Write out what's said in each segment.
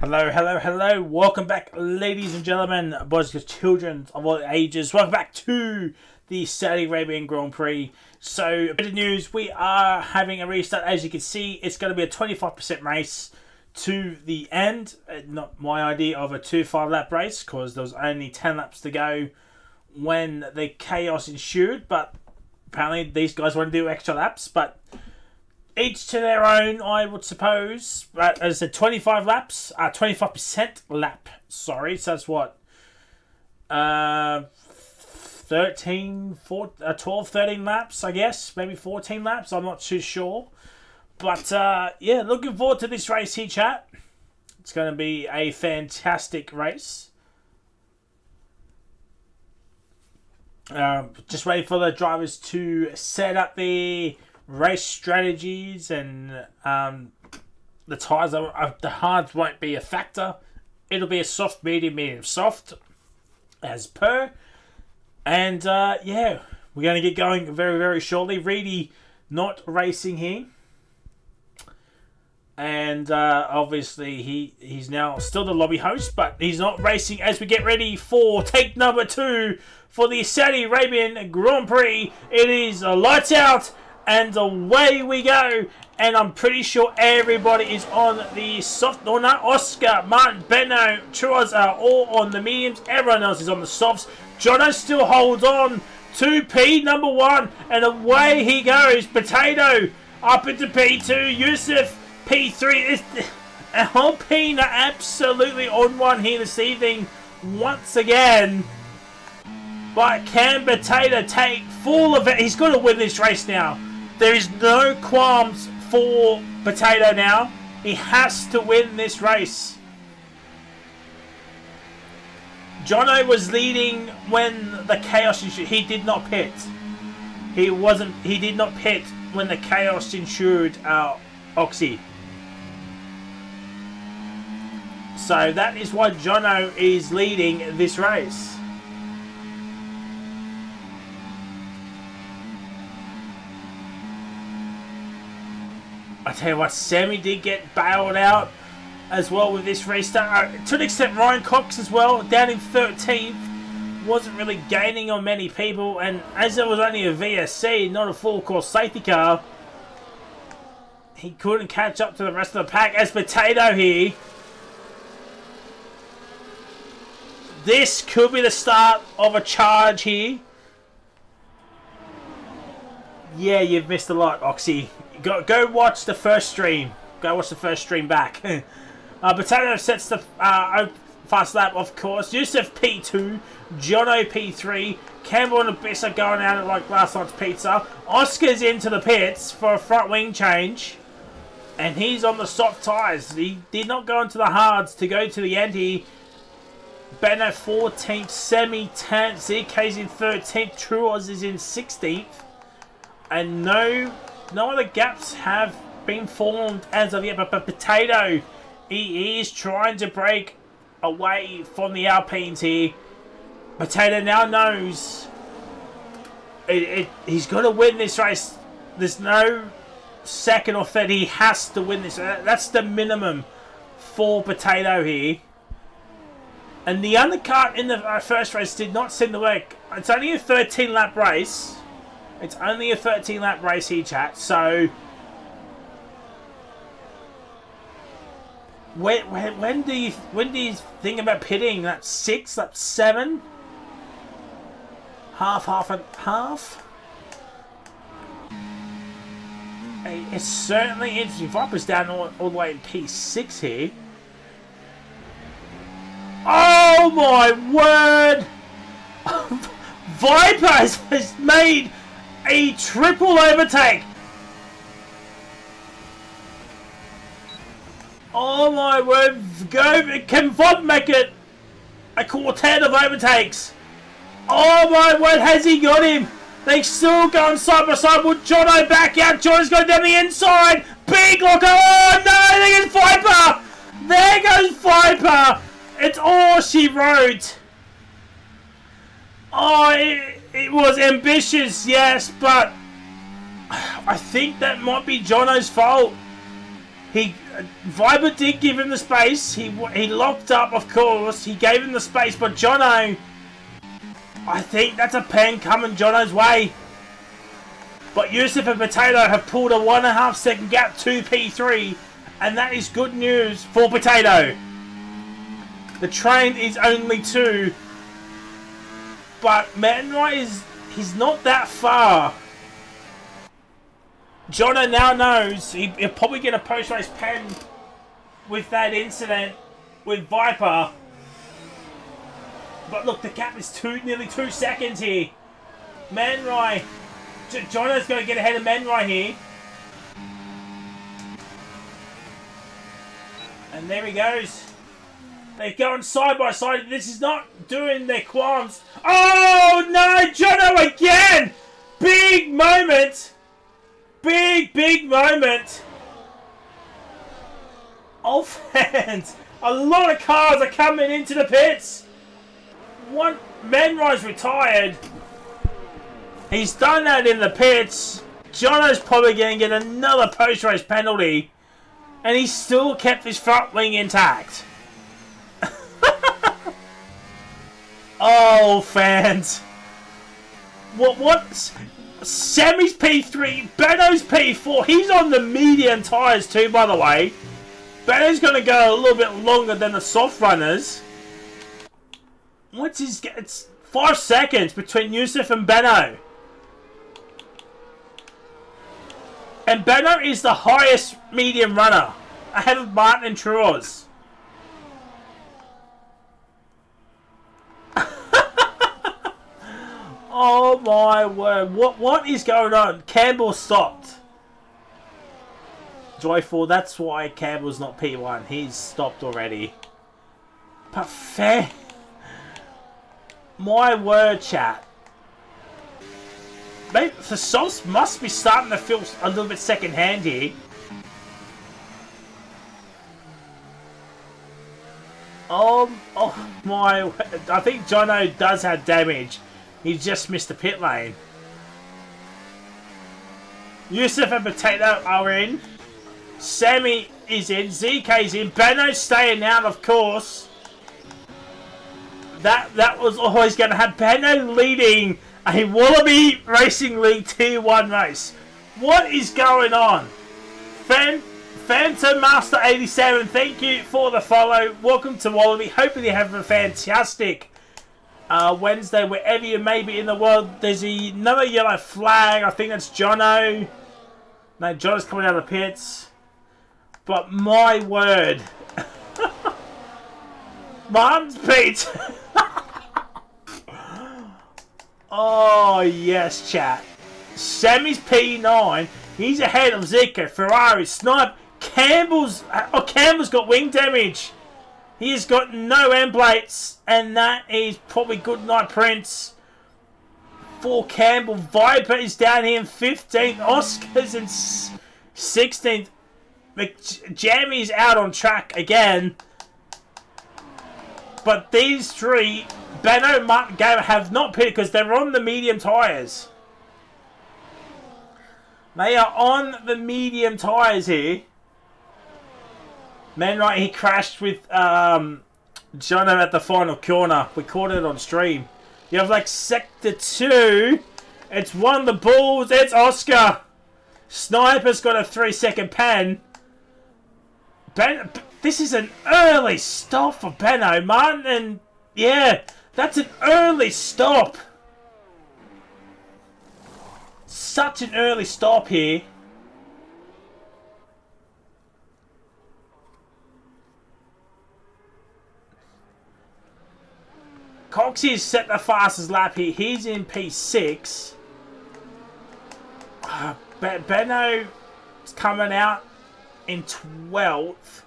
Hello, hello, hello. Welcome back, ladies and gentlemen, boys and children of all ages. Welcome back to the Saudi Arabian Grand Prix. So, a bit of news. We are having a restart. As you can see, it's going to be a 25% race to the end. Not my idea of a 2-5 lap race, because there was only 10 laps to go when the chaos ensued. But apparently these guys want to do extra laps. But each to their own, I would suppose. But as I said, 25 laps, 25% lap. Sorry, so that's what, 13, 12, 13 laps, I guess, maybe 14 laps. I'm not too sure, but yeah, looking forward to this race here, chat. It's going to be a fantastic race. Just waiting for the drivers to set up the race strategies, and the tyres, the hards won't be a factor. It'll be a soft, medium, soft, as per. And yeah, we're going to get going very, very shortly. Reedy not racing here, and obviously he's now still the lobby host, but he's not racing as we get ready for take number 2 for the Saudi Arabian Grand Prix. It is lights out and away we go, and I'm pretty sure everybody is on the soft. No, not Oscar, Martin, Benno, Truas are all on the mediums. Everyone else is on the softs. Jono still holds on to P number 1, and away he goes. Potato up into P2. Yusuf P3. Alpine are absolutely on one here this evening once again. But can Potato take full of it? He's going to win this race now. There is no qualms for Potato now. He has to win this race. Jono was leading when the chaos ensued. He did not pit. He did not pit when the chaos ensued, Oxy. So that is why Jono is leading this race. I tell you what, Sammy did get bailed out as well with this restart. To an extent, Ryan Cox as well, down in 13th. Wasn't really gaining on many people, and as it was only a VSC, not a full course safety car, he couldn't catch up to the rest of the pack. As Potato here, this could be the start of a charge here. Yeah, you've missed a lot, Oxy. Go watch the first stream. Go watch the first stream back. Potato sets the fast lap, of course. Yusuf P2, Jono P3, Campbell and Abyss are going out like last night's pizza. Oscar's into the pits for a front wing change, and he's on the soft tyres. He did not go into the hards to go to the end here. Benno 14th, Semi 10th, ZK's in 13th, Truos is in 16th, and no other gaps have been formed as of yet. But Potato, he is trying to break away from the Alpines here. Potato now knows he's got to win this race. There's no second or third. He has to win this. That's the minimum for Potato here. And the undercut in the first race did not seem to work. It's only a 13-lap race. It's only a 13-lap race here, chat. So, when do you think about pitting? That's 6, that's 7, half and half. It's certainly interesting. Viper's down all the way in P6 here. Oh my word! Viper has made a triple overtake. Oh my word. Can Vod make it a quartet of overtakes? Oh my word, has he got him? They still going side by side with Jono back out. Jono's going down the inside. Big locker. Oh no, there goes Viper. There goes Viper. It's all she wrote. Oh, it was ambitious, yes, but I think that might be Jono's fault. Viper did give him the space. He locked up, of course. He gave him the space, but Jono, I think that's a pen coming Jono's way. But Yusuf and Potato have pulled a 1.5 second gap to P3, and that is good news for Potato. The train is only 2, but Manrai he's not that far. Jono now knows he'll probably get a post-race pen with that incident with Viper. But look, the gap is nearly 2 seconds here. Manrai, Jono's going to get ahead of Manrai here. And there he goes. They're going side by side. This is not doing their qualms. Oh no, Jono again! Big moment. Big moment. Oh, fans. A lot of cars are coming into the pits. Manrai's retired. He's done that in the pits. Jono's probably going to get another post-race penalty. And he's still kept his front wing intact. Oh, fans. What? Sammy's P3, Beno's P4. He's on the medium tyres too, by the way. Beno's going to go a little bit longer than the soft runners. It's 5 seconds between Yusuf and Beno. And Beno is the highest medium runner, ahead of Martin and Truos. Oh my word! What is going on? Campbell stopped. Joyful. That's why Campbell's not P1. He's stopped already. But fair. My word, chat. Maybe the sauce must be starting to feel a little bit second-hand here. Oh my! I think Jono does have damage. He just missed the pit lane. Yusuf and Potato are in. Sammy is in. ZK's in. Beno's staying out, of course. That was always going to have Beno leading a Wallaby Racing League Tier 1 race. What is going on? Phantom Master 87, thank you for the follow. Welcome to Wallaby. Hoping you have a fantastic Wednesday, wherever you may be in the world. There's another yellow flag. I think that's Jono. No, Jono's coming out of the pits. But my word. Martin's Pete. Oh, yes, chat. Sammy's P9. He's ahead of Zico, Ferrari, Snipe. Campbell's got wing damage. He has got no end plates, and that is probably good night, Prince. For Campbell, Viper is down here in 15th. Oscar's in 16th. Jammy's out on track again. But these three, Beno, Martin, Gamer, have not pitted because they're on the medium tyres. They are on the medium tyres here. Manrai, he crashed with Jono at the final corner. We caught it on stream. You have like Sector 2. It's one of the Bulls. It's Oscar. Sniper's got a 3-second pen. This is an early stop for Beno. Martin, and yeah, that's an early stop. Such an early stop here. Coxie's set the fastest lap here. He's in P6. Beno's coming out in 12th.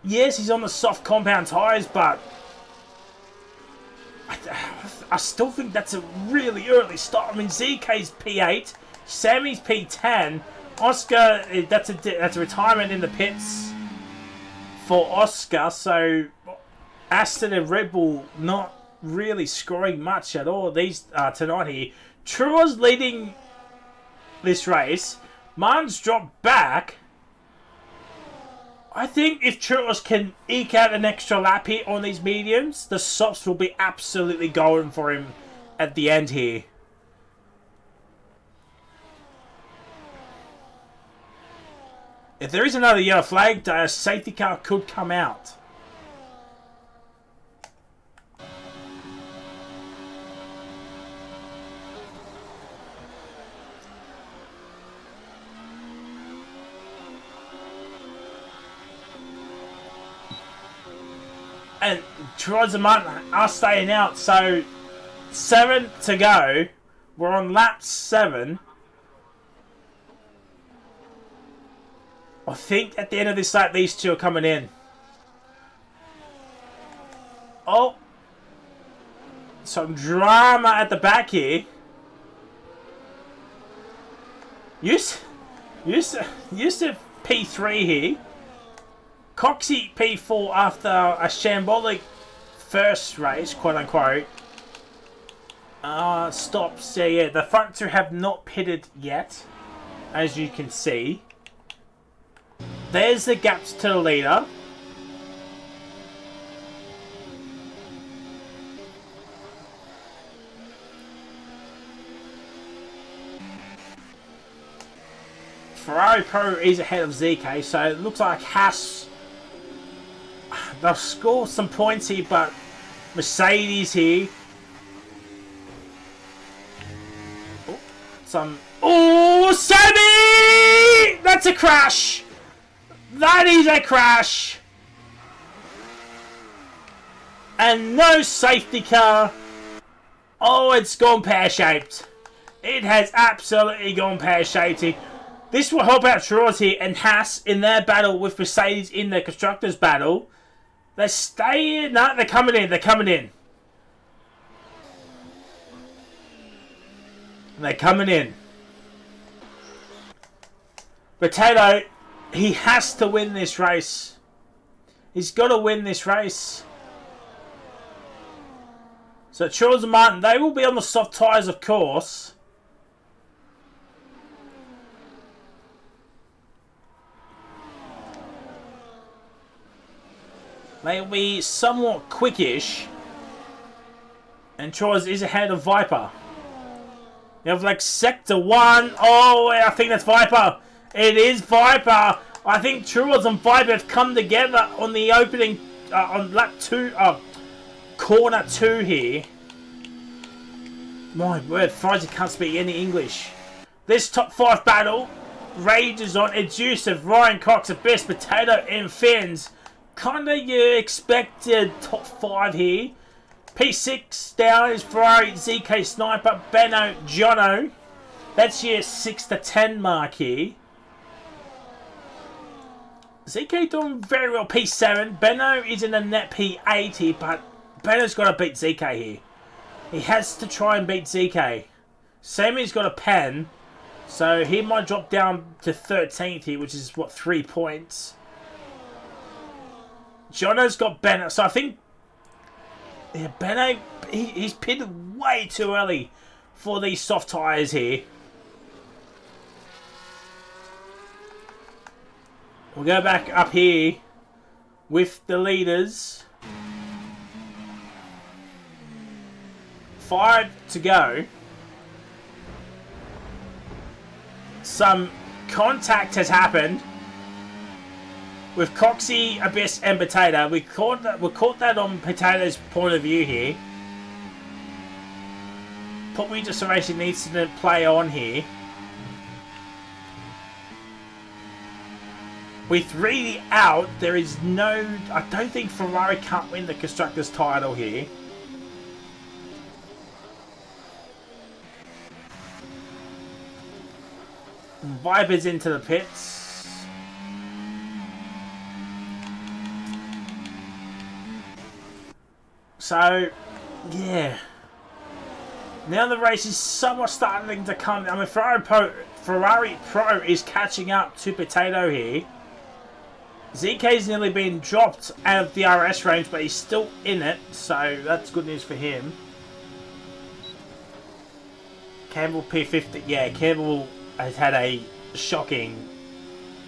Yes, he's on the soft compound tyres, but I still think that's a really early start. I mean, ZK's P8, Sammy's P10, Oscar, that's a retirement in the pits for Oscar. So Aston and Red Bull not really scoring much at all these tonight here. Trua's leading this race. Martin's dropped back. I think if Churros can eke out an extra lap here on these mediums, the softs will be absolutely going for him at the end here. If there is another yellow flag, a safety car could come out. And Trioz and Martin are staying out, so 7 to go. We're on lap 7. I think at the end of this lap, these two are coming in. Oh. Some drama at the back here. Used to P3 here. Coxie P4 after a shambolic first race, quote unquote. Stops. So yeah, the front two have not pitted yet, as you can see. There's the gaps to the leader. Ferrari Pro is ahead of ZK, so it looks like Haas. They'll score some points here, but Mercedes here. Oh, Sammy! That's a crash! That is a crash! And no safety car. Oh, it's gone pear-shaped. It has absolutely gone pear-shaped here. This will help out Churros here and Haas in their battle with Mercedes in their constructors' battle. They're staying. No, they're coming in. They're coming in. They're coming in. Potato, he has to win this race. He's got to win this race. So Charles and Martin, they will be on the soft tyres, of course. They'll be somewhat quickish. And Charles is ahead of Viper. You have like Sector 1. Oh, I think that's Viper. It is Viper. I think Charles and Viper have come together on the opening, on lap 2, corner 2 here. My word, Friday can't speak any English. This top 5 battle rages on. It's Yusuf, Ryan Cox, Abyss, Potato, and Fins. Kinda you expected top 5 here. P6 down is Ferrari, ZK Sniper, Benno, Jono. That's your 6 to 10 mark here. ZK doing very well. P7. Benno is in a net P8 here, but Benno's got to beat ZK here. He has to try and beat ZK. Sammy's got a pen, so he might drop down to 13th here, which is, what, 3 points. Jono's got Benno, so I think... Yeah, Benno, he's pitted way too early for these soft tyres here. We'll go back up here with the leaders. 5 to go. Some contact has happened with Coxie, Abyss, and Potato. We caught that on Potato's point of view here. Probably just Racing needs to play on here. With Reedy out, there is no... I don't think Ferrari can't win the Constructors' title here. Viper's into the pits. So, yeah. Now the race is somewhat starting to come... I mean, Ferrari Pro is catching up to Potato here. ZK's nearly been dropped out of the DRS range, but he's still in it, so that's good news for him. Campbell P50, yeah, Campbell has had a shocking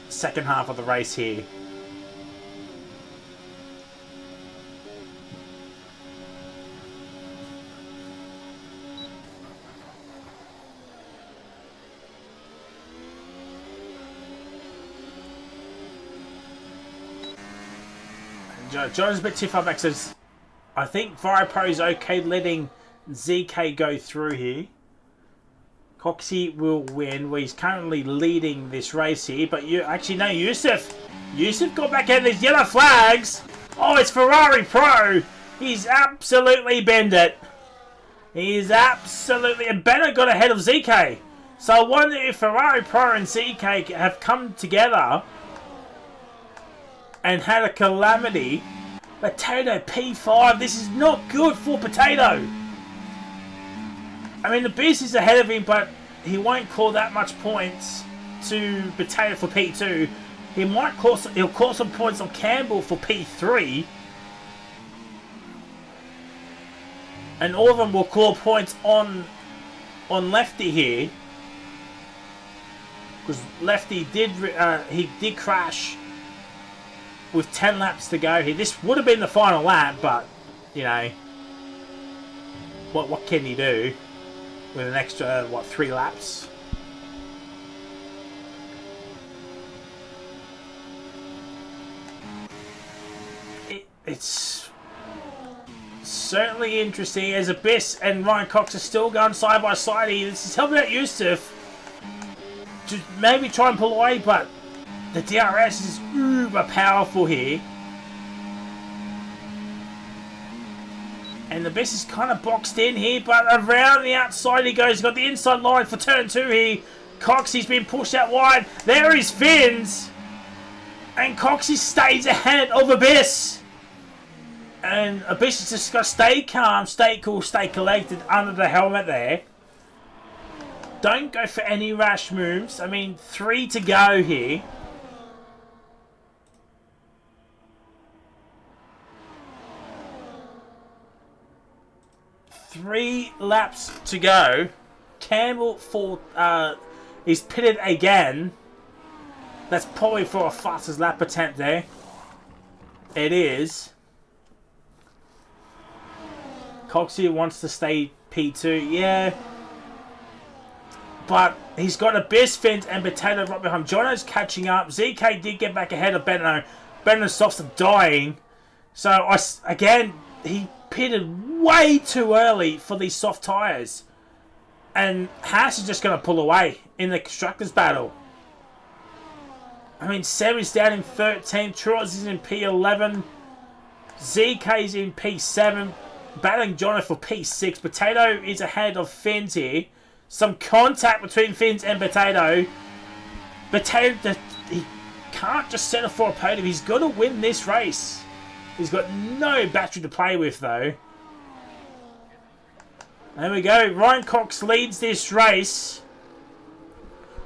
second half of the race here. John's a bit too far back, so I think Pro is okay letting ZK go through here. Coxie will win, where he's currently leading this race here. But you actually no, Yusuf got back out of these yellow flags. Oh, it's Ferrari Pro. He's absolutely bent it. He's absolutely... And Bennett got ahead of ZK. So I wonder if Ferrari Pro and ZK have come together and had a calamity. Potato P5. This is not good for Potato. I mean, the Beast is ahead of him, but he won't call that much points to Potato for P2. He'll call some points on Campbell for P3. And all of them will claw points on Lefty here, because Lefty did crash with 10 laps to go here. This would have been the final lap, but you know what can you do with an extra 3 laps? It's certainly interesting as Abyss and Ryan Cox are still going side by side here. This is helping out Yusuf to maybe try and pull away, but the DRS is uber powerful here. And the Abyss is kind of boxed in here, but around the outside he goes. He's got the inside line for turn 2 here. Coxie's been pushed out wide. There is Fins. And Coxie stays ahead of Abyss. And Abyss has just got to stay calm, stay cool, stay collected under the helmet there. Don't go for any rash moves. I mean, 3 to go here. Three laps to go. Campbell is pitted again. That's probably for a fastest lap attempt there. It is. Coxie wants to stay P2, yeah. But he's got Abyss, Fins, and Potato right behind. Jono's catching up. ZK did get back ahead of Benno. Benno's softs are dying. So, again, he pitted way too early for these soft tyres. And Haas is just going to pull away in the Constructors' battle. I mean, Semi's down in 13. Truos is in P11. ZK's in P7. Battling Jono for P6. Potato is ahead of Fins here. Some contact between Fins and Potato. Potato, he can't just settle for a podium. He's got to win this race. He's got no battery to play with, though. There we go. Ryan Cox leads this race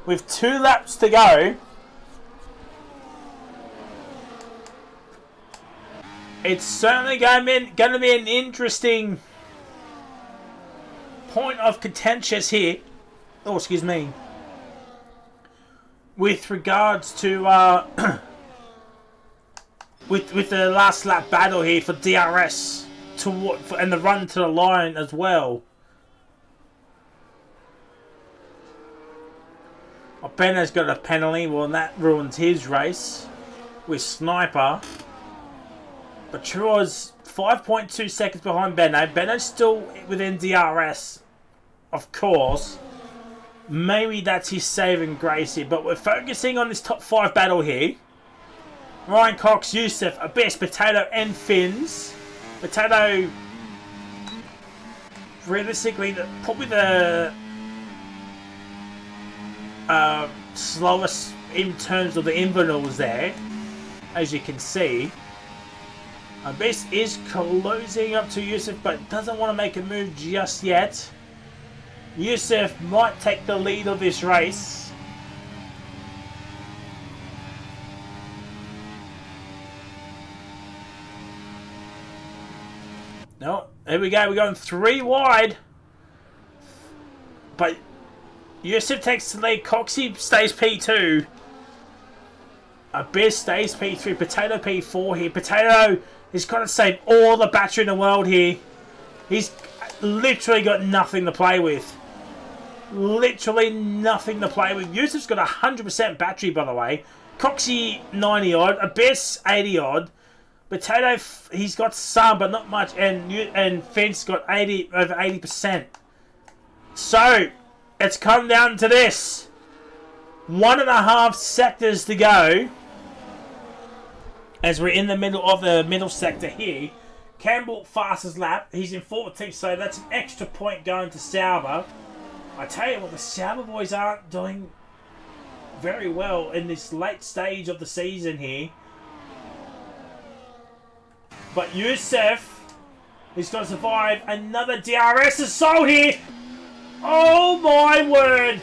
with 2 laps to go. It's certainly going to be an interesting point of contentious here. Oh, excuse me. With regards to with the last lap battle here for DRS and the run to the line as well. Benno's got a penalty. Well, that ruins his race with Sniper. But Truo's 5.2 seconds behind Benno. Benno's still within DRS, of course. Maybe that's his saving grace here. But we're focusing on this top 5 battle here. Ryan Cox, Yusuf, Abyss, Potato, and Fins. Potato, realistically, probably the slowest in terms of the invertals there, as you can see. Abyss is closing up to Yusuf, but doesn't want to make a move just yet. Yusuf might take the lead of this race. No, there we go. We're going 3 wide. But Yusuf takes the lead. Coxie stays P2. Abyss stays P3. Potato P4 here. Potato has got to save all the battery in the world here. He's literally got nothing to play with. Literally nothing to play with. Yusuf's got 100% battery, by the way. Coxie 90 odd. Abyss 80 odd. Potato, he's got some, but not much, and Finn's got over 80%. So it's come down to this: 1.5 sectors to go. As we're in the middle of the middle sector here, Campbell fastest lap. He's in 14th, so that's an extra point going to Sauber. I tell you what, the Sauber boys aren't doing very well in this late stage of the season here. But Youssef is going to survive. Another DRS assault here. Oh my word.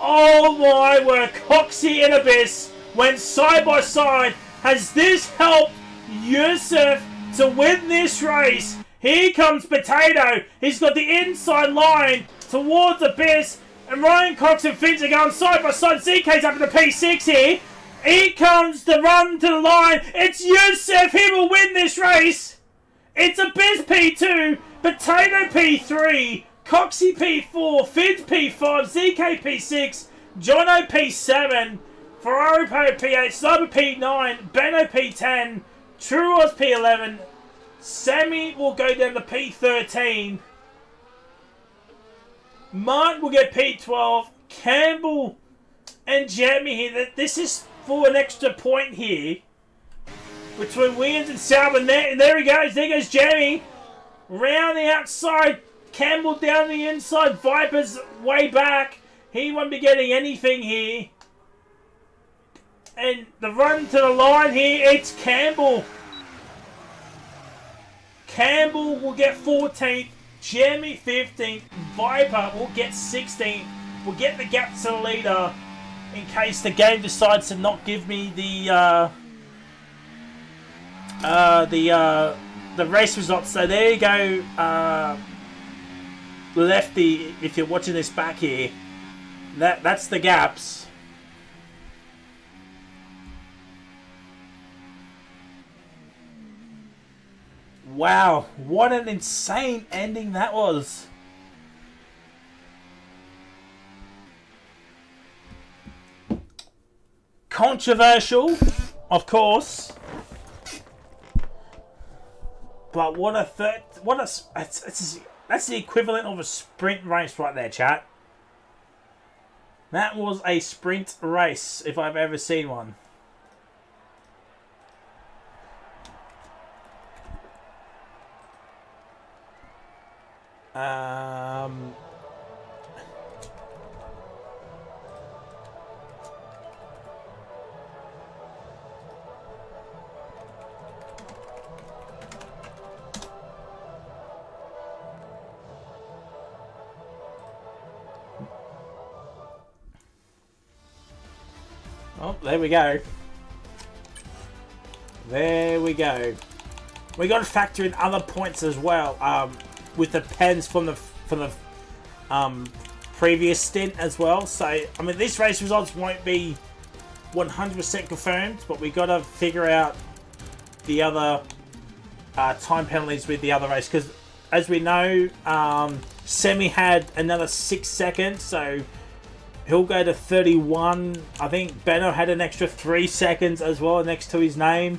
Oh my word. Coxie and Abyss went side by side. Has this helped Youssef to win this race? Here comes Potato. He's got the inside line towards Abyss. And Ryan Cox and Finch are going side by side. ZK's up in the P6 here. Here comes the run to the line. It's Youssef. He will win this race. It's Abyss P2, Potato P3, Coxie P4, Finch P5, ZK P6, Jono P7, Ferrari P8, Sniper P9, Benno P10, Truos P11, Sammy will go down to P13, Martin will get P12, Campbell and Jeremy here. This is for an extra point here between Williams and Sauber. And there he goes. There goes Jeremy. Round the outside. Campbell down the inside. Vipers way back. He won't be getting anything here. And the run to the line here, it's Campbell. Campbell will get 14th. Jeremy 15th. Viper will get 16th. We'll get the gap to the leader in case the game decides to not give me the race results. So there you go, Lefty. If you're watching this back here, that's the gaps. Wow, what an insane ending that was. Controversial, of course, but that's the equivalent of a sprint race right there, chat. That was a sprint race if I've ever seen one. Oh, there we go. There we go. We got to factor in other points as well. With the pens from the previous stint as well. So I mean, these race results won't be 100% confirmed, but we got to figure out the other time penalties with the other race, because as we know, Semi had another 6 seconds, so he'll go to 31. I think Benno had an extra 3 seconds as well next to his name.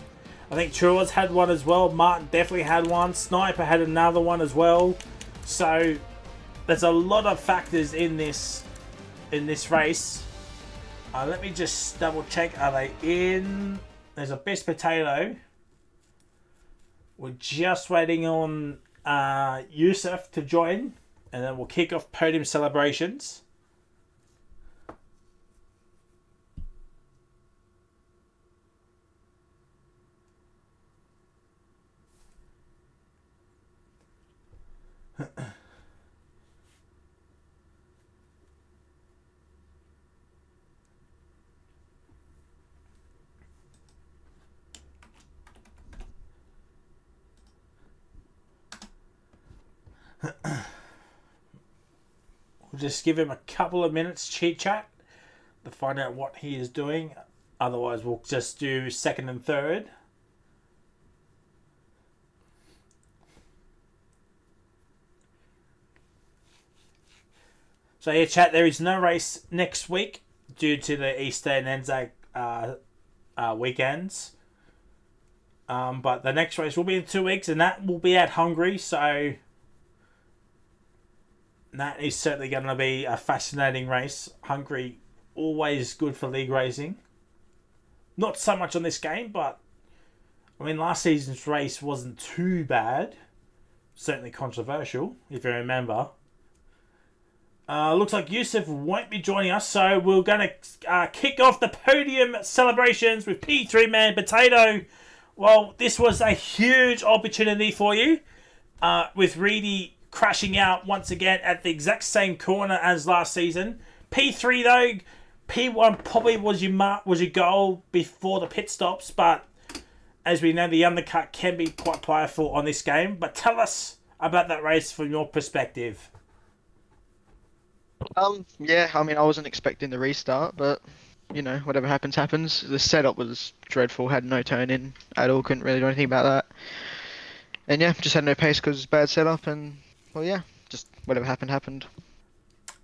I think Truas had one as well. Martin definitely had one. Sniper had another one as well. So there's a lot of factors in this race. Let me just double check. Are they in? There's a best potato. We're just waiting on Youssef to join, and then we'll kick off podium celebrations. We'll just give him a couple of minutes chit chat to find out what he is doing. Otherwise, we'll just do second and third. So yeah, chat, there is no race next week due to the Easter and Anzac weekends. But the next race will be in 2 weeks, and that will be at Hungary. So that is certainly going to be a fascinating race. Hungary, always good for league racing. Not so much on this game, but I mean, last season's race wasn't too bad. Certainly controversial, if you remember. Looks like Yusuf won't be joining us, so we're going to kick off the podium celebrations with P3 Man Potato. Well, this was a huge opportunity for you, with Reedy crashing out once again at the exact same corner as last season. P3 though, P1 probably was your goal before the pit stops, but as we know, the undercut can be quite powerful on this game. But tell us about that race from your perspective. Yeah, I mean, I wasn't expecting the restart, but whatever happens, happens. The setup was dreadful, had no turn in at all, couldn't really do anything about that. And yeah, just had no pace because it's bad setup, and well, yeah, just whatever happened, happened.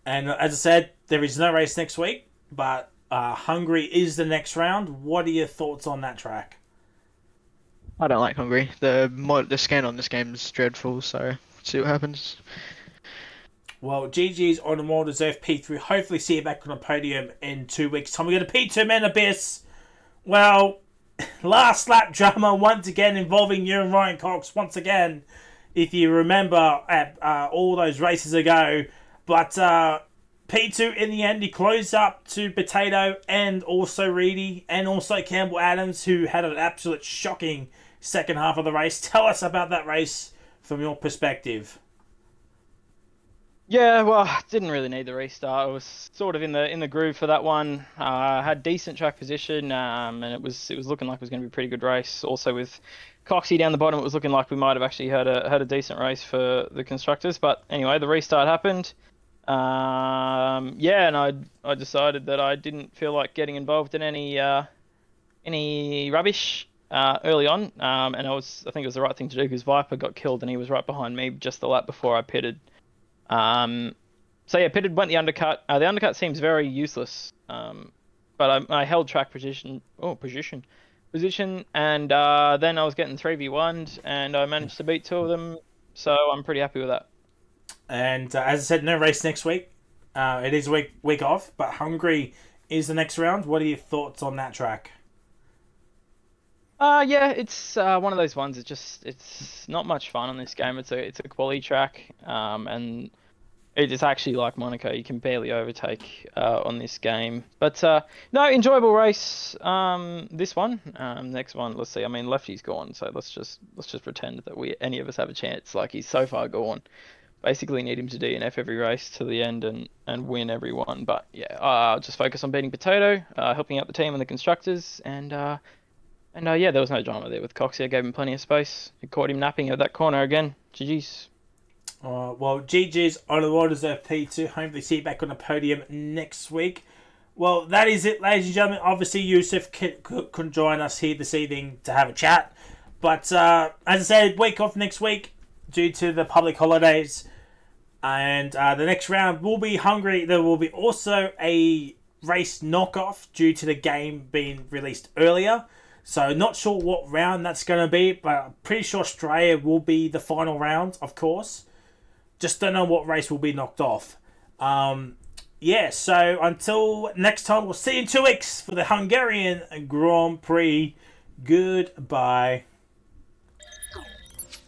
And as I said, there is no race next week, but Hungary is the next round. What are your thoughts on that track? I don't like Hungary. The scan on this game is dreadful, so see what happens. Well, GG's on a more deserved P3. Hopefully see you back on the podium in 2 weeks' time. We got a P2 Man Abyss. Well, last lap drama once again involving you and Ryan Cox once again, if you remember at all those races ago. But P2 in the end, he closed up to Potato and also Reedy and also Campbell Adams, who had an absolute shocking second half of the race. Tell us about that race from your perspective. Yeah, well, didn't really need the restart. I was sort of in the groove for that one. Had decent track position, and it was looking like it was going to be a pretty good race. Also with Coxie down the bottom, it was looking like we might have actually had a decent race for the constructors. But anyway, the restart happened. Yeah, and I decided that I didn't feel like getting involved in any rubbish early on. And I think it was the right thing to do because Viper got killed and he was right behind me just the lap before I pitted. So yeah, pitted, went the undercut. The undercut seems very useless. But I held track position, and then I was getting 3v1'd, and I managed to beat 2 of them. So I'm pretty happy with that. And as I said, no race next week. It is week off, but Hungary is the next round. What are your thoughts on that track? Yeah, it's one of those ones. It's not much fun on this game. It's a quality track, and it is actually like Monaco. You can barely overtake on this game. But no, enjoyable race. This one, next one. Let's see. I mean, Lefty's gone, so let's just pretend that any of us have a chance. Like, he's so far gone. Basically, need him to DNF every race to the end and win every one. But yeah, I'll just focus on beating Potato, helping out the team and the constructors, and yeah, there was no drama there with Coxie. I gave him plenty of space. I caught him napping at that corner again. GG's. Well, GG's on the Waters of P2. Hopefully see you back on the podium next week. Well, that is it, ladies and gentlemen. Obviously, Yusuf couldn't join us here this evening to have a chat. But as I said, week off next week due to the public holidays. And the next round will be Hungary. There will be also a race knockoff due to the game being released earlier. So not sure what round that's going to be, but I'm pretty sure Australia will be the final round, of course. Just don't know what race will be knocked off. Yeah, so until next time, we'll see you in 2 weeks for the Hungarian Grand Prix. Goodbye.